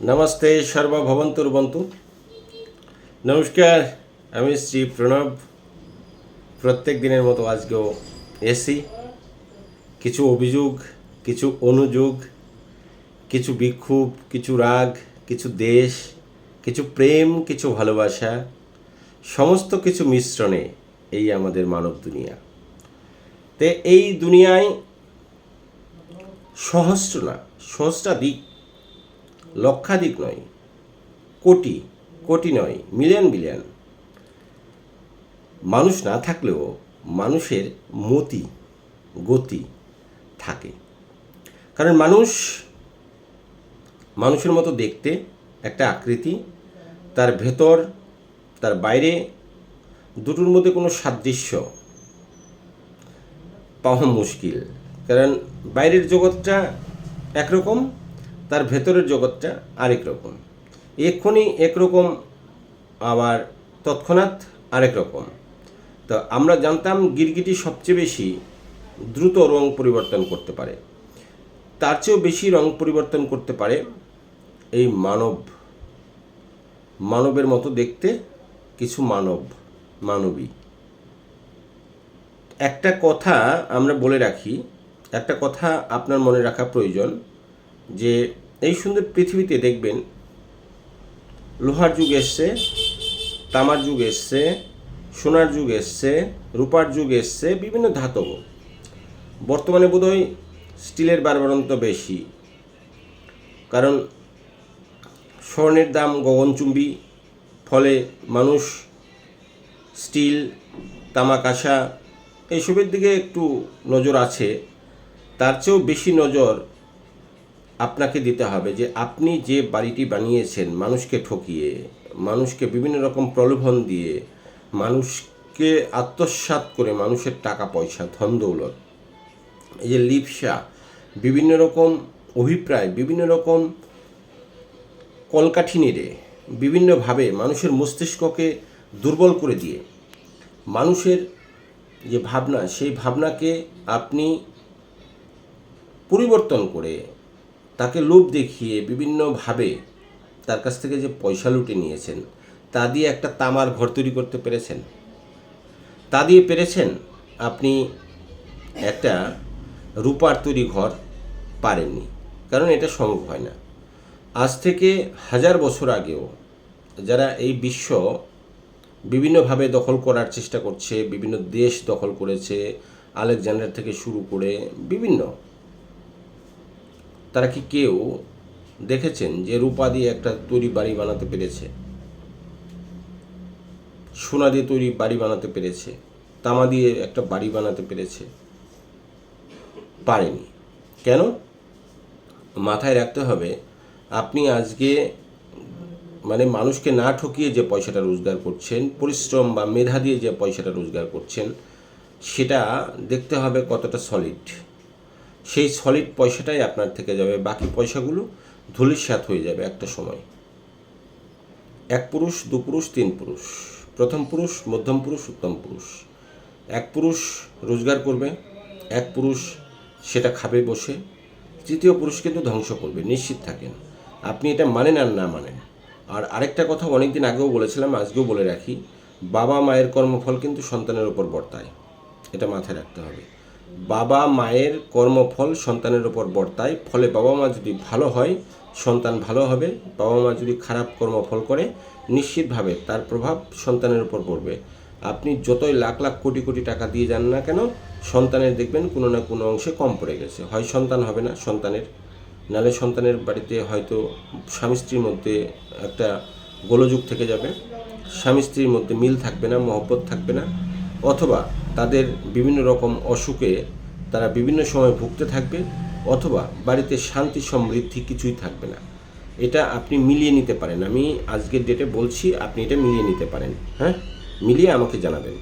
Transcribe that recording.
नमस्ते सर्वभवन्तुर्वन्तु। नमस्कार, আমি শ্রী প্রণব। প্রত্যেক দিনের মতো আজকেও এসি কিছু অভিযোগ, কিছু অনুযোগ, কিছু বিক্ষোভ, কিছু রাগ, কিছু দেশ, কিছু প্রেম, কিছু ভালোবাসা, সমস্ত কিছু মিশ্রণে এই আমাদের মানব দুনিয়া। তে এই দুনিয়ায় সহস্রাধিক, লক্ষাধিক নয়, কোটি কোটি নয়, মিলিয়ন বিলিয়ন মানুষ না থাকলেও মানুষের গতি থাকে। কারণ মানুষের মতো দেখতে একটা আকৃতি, তার ভেতর তার বাইরে দুটোর মধ্যে কোনো সাদৃশ্য পাওয়া মুশকিল। কারণ বাইরের জগৎটা একরকম, তার ভেতরের জগৎটা আরেক রকম। এক্ষুনি একরকম, আবার তৎক্ষণাৎ আরেক রকম। তো আমরা জানতাম গিরগিটি সবচেয়ে বেশি দ্রুত রং পরিবর্তন করতে পারে, তার চেয়েও বেশি রং পরিবর্তন করতে পারে এই মানবের মতো দেখতে কিছু মানবী। একটা কথা আমরা বলে রাখি, একটা কথা আপনার মনে রাখা প্রয়োজন, যে এই সুন্দর পৃথিবীতে দেখবেন লোহার যুগ এসছে, তামার যুগ এসছে, সোনার যুগ এসছে, রূপার যুগ এসছে, বিভিন্ন ধাতব। বর্তমানে বোধহয় স্টিলের বাড়বাড়ন্ত বেশি, কারণ স্বর্ণের দাম গগনচুম্বী। ফলে মানুষ স্টিল, তামা, কাঁসা এইসবের দিকে একটু নজর আছে। তার চেয়েও বেশি নজর আপনাকে দিতে হবে যে আপনি যে বাড়িটি বানিয়েছেন মানুষকে ঠকিয়ে, মানুষকে বিভিন্ন রকম প্রলোভন দিয়ে, মানুষকে আত্মসাৎ করে, মানুষের টাকা পয়সা, ধন দৌলত, এই যে লিপসা, বিভিন্ন রকম অভিপ্রায়, বিভিন্ন রকম কলকাঠি নেড়ে বিভিন্নভাবে মানুষের মস্তিষ্ককে দুর্বল করে দিয়ে মানুষের যে ভাবনা, সেই ভাবনাকে আপনি পরিবর্তন করে তাকে লোভ দেখিয়ে বিভিন্নভাবে তার কাছ থেকে যে পয়সা লুটে নিয়েছেন, তা দিয়ে একটা তামার ঘর তৈরি করতে পেরেছেন, তা দিয়ে পেরেছেন। আপনি একটা রূপার তৈরি ঘর পারেননি, কারণ এটা সম্ভব হয় না। আজ থেকে 1000 বছর আগেও যারা এই বিশ্ব বিভিন্নভাবে দখল করার চেষ্টা করছে, বিভিন্ন দেশ দখল করেছে, আলেকজান্ডার থেকে শুরু করে বিভিন্ন, তারা কি কেউ দেখেছেন যে রূপা দিয়ে একটা তৈরি বাড়ি বানাতে পেরেছে, সোনা দিয়ে তৈরি বাড়ি বানাতে পেরেছে, তামা দিয়ে একটা বাড়ি বানাতে পেরেছে? পারেনি। কেন? মাথায় রাখতে হবে, আপনি আজকে মানুষকে না ঠকিয়ে যে পয়সাটা রোজগার করছেন, পরিশ্রম বা মেধা দিয়ে যে পয়সাটা রোজগার করছেন, সেটা দেখতে হবে কতটা সলিড। সেই সলিড পয়সাটাই আপনার থেকে যাবে, বাকি পয়সাগুলো ধূলিসাৎ হয়ে যাবে একটা সময়। 1 পুরুষ, 2 পুরুষ, 3 পুরুষ, প্রথম পুরুষ, মধ্যম পুরুষ, উত্তম পুরুষ। 1 পুরুষ রোজগার করবে, 1 পুরুষ সেটা খাবে বসে, তৃতীয় পুরুষ কিন্তু ধ্বংস করবে, নিশ্চিত থাকেন। আপনি এটা মানেন আর না মানেন। আর আরেকটা কথা অনেক দিন আগেও বলেছিলাম, আজকেও বলে রাখি, বাবা মায়ের কর্মফল কিন্তু সন্তানের উপর বর্তায়, এটা মাথায় রাখতে হবে। বাবা মায়ের কর্মফল সন্তানের উপর বর্তায়। ফলে বাবা মা যদি ভালো হয়, সন্তান ভালো হবে। বাবা মা যদি খারাপ কর্মফল করে, নিশ্চিতভাবে তার প্রভাব সন্তানের উপর পড়বে। আপনি যতই লাখ লাখ কোটি কোটি টাকা দিয়ে যান না কেন, সন্তানের দেখবেন কোনো না কোনো অংশে কম পড়ে গেছে। হয় সন্তান হবে না সন্তানের, নাহলে সন্তানের বাড়িতে হয়তো স্বামী স্ত্রীর মধ্যে একটা গোলযোগ থেকে যাবে, স্বামী স্ত্রীর মধ্যে মিল থাকবে না, মহব্বত থাকবে না, অথবা তাদের বিভিন্ন রকম অসুখে তারা বিভিন্ন সময় ভুগতে থাকবে, অথবা বাড়িতে শান্তি সমৃদ্ধি কিছুই থাকবে না। এটা আপনি মিলিয়ে নিতে পারেন। আমি আজকের ডেটে বলছি, আপনি এটা মিলিয়ে নিতে পারেন। হ্যাঁ, মিলিয়ে আমাকে জানাবেন।